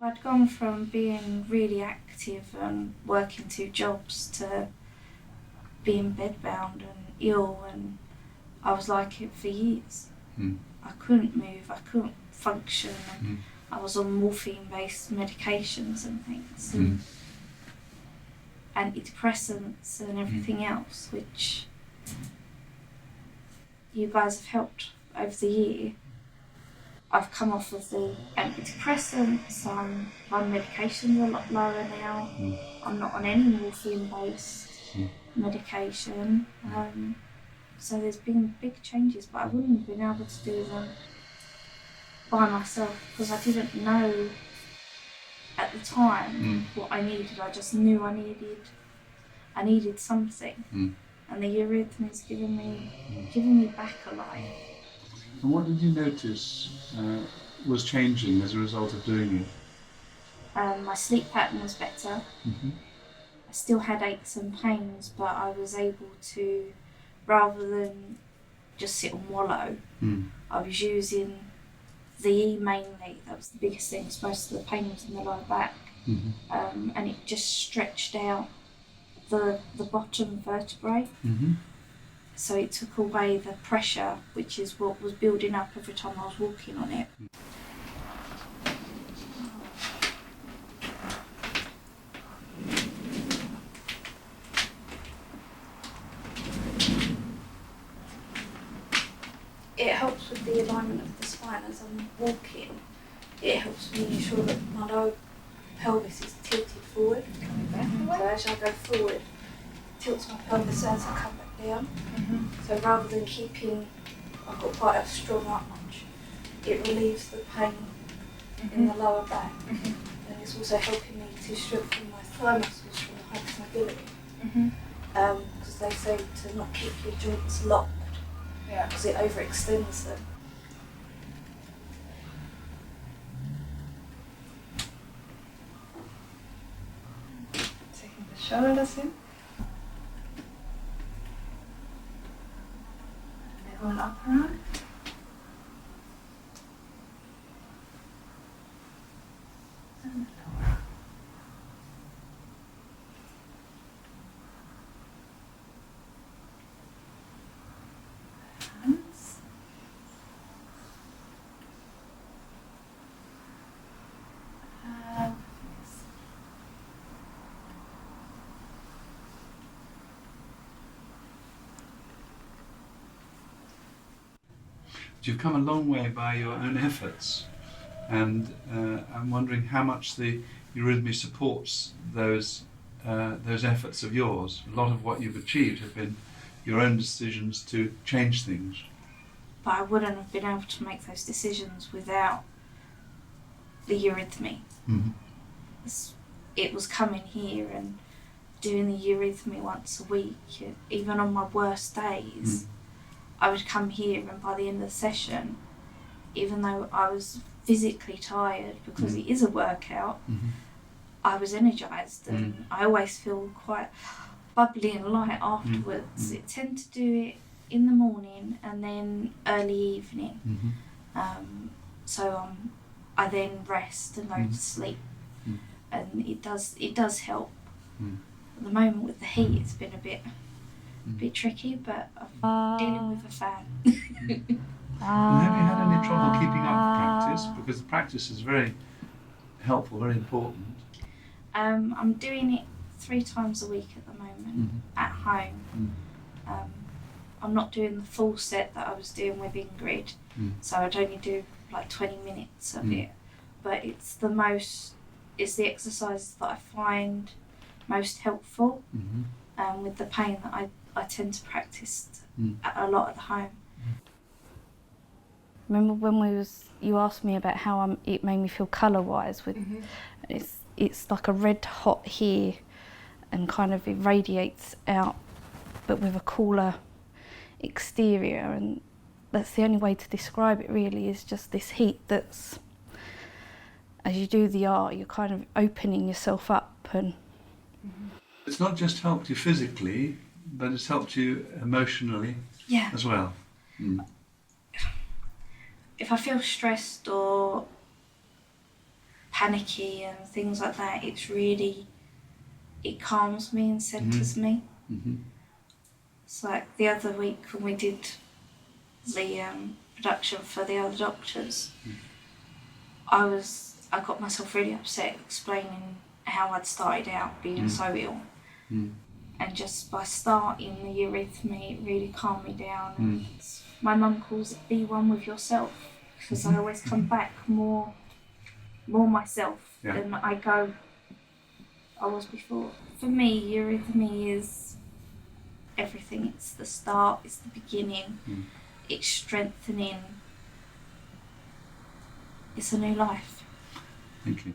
I'd gone from being really active and working 2 jobs to being bedbound and ill, and I was like it for years. I couldn't move, I couldn't function, and I was on morphine-based medications and things, and antidepressants and everything else, which you guys have helped over the year. I've come off of the antidepressants, my medication's a lot lower now. I'm not on any morphine-based medication. So there's been big changes, but I wouldn't have been able to do them by myself because I didn't know at the time what I needed. I just knew I needed something, and the Eurytmi's given me back a life. And what did you notice was changing as a result of doing it? My sleep pattern was better. I still had aches and pains, but I was able to, rather than just sit and wallow, I was using the E mainly. That was the biggest thing, because most of the pain was in the lower back, and it just stretched out the bottom vertebrae. So it took away the pressure, which is what was building up every time I was walking on it. It helps with the alignment of the spine as I'm walking. It helps me ensure that my lower pelvis is tilted forward. So as I go forward, it tilts my pelvis as I come back down. So rather than keeping, I've got quite a strong arch, it relieves the pain in the lower back. And it's also helping me to strengthen my thigh muscles from the hypermobility. Because they say to not keep your joints locked, because it overextends them. Taking the shoulders in. And the whole upper arm. And the lower. Hands. You've come a long way by your own efforts, and I'm wondering how much the Eurytmi supports those efforts of yours. A lot of what you've achieved have been your own decisions to change things. But I wouldn't have been able to make those decisions without the Eurytmi. It was coming here and doing the Eurytmi once a week. Even on my worst days, I would come here, and by the end of the session, even though I was physically tired because it is a workout, I was energised, and I always feel quite bubbly and light afterwards. I tend to do it in the morning and then early evening. So I then rest and go to sleep, and it does help. At the moment with the heat, it's been a bit tricky, but I'm dealing with a fan. And have you had any trouble keeping up practice? Because the practice is very helpful, very important. I'm doing it 3 times a week at the moment at home. I'm not doing the full set that I was doing with Ingrid, so I'd only do like 20 minutes of it. But it's the exercises that I find most helpful with the pain that I tend to practice a lot at home. Remember when you asked me about how it made me feel colour-wise? It's like a red hot here, and kind of it radiates out, but with a cooler exterior, and that's the only way to describe it really, is just this heat that's, as you do the art, you're kind of opening yourself up. And it's not just helped you physically, but it's helped you emotionally as well. If I feel stressed or panicky and things like that, it calms me and centres me. Mm-hmm. It's like the other week when we did the production for the other doctors, I got myself really upset explaining how I'd started out being so ill. And just by starting the Eurytmi, it really calmed me down. And my mum calls it be one with yourself, because I always come back more myself than I was before. For me, Eurytmi is everything. It's the start, it's the beginning, it's strengthening, it's a new life. Thank you.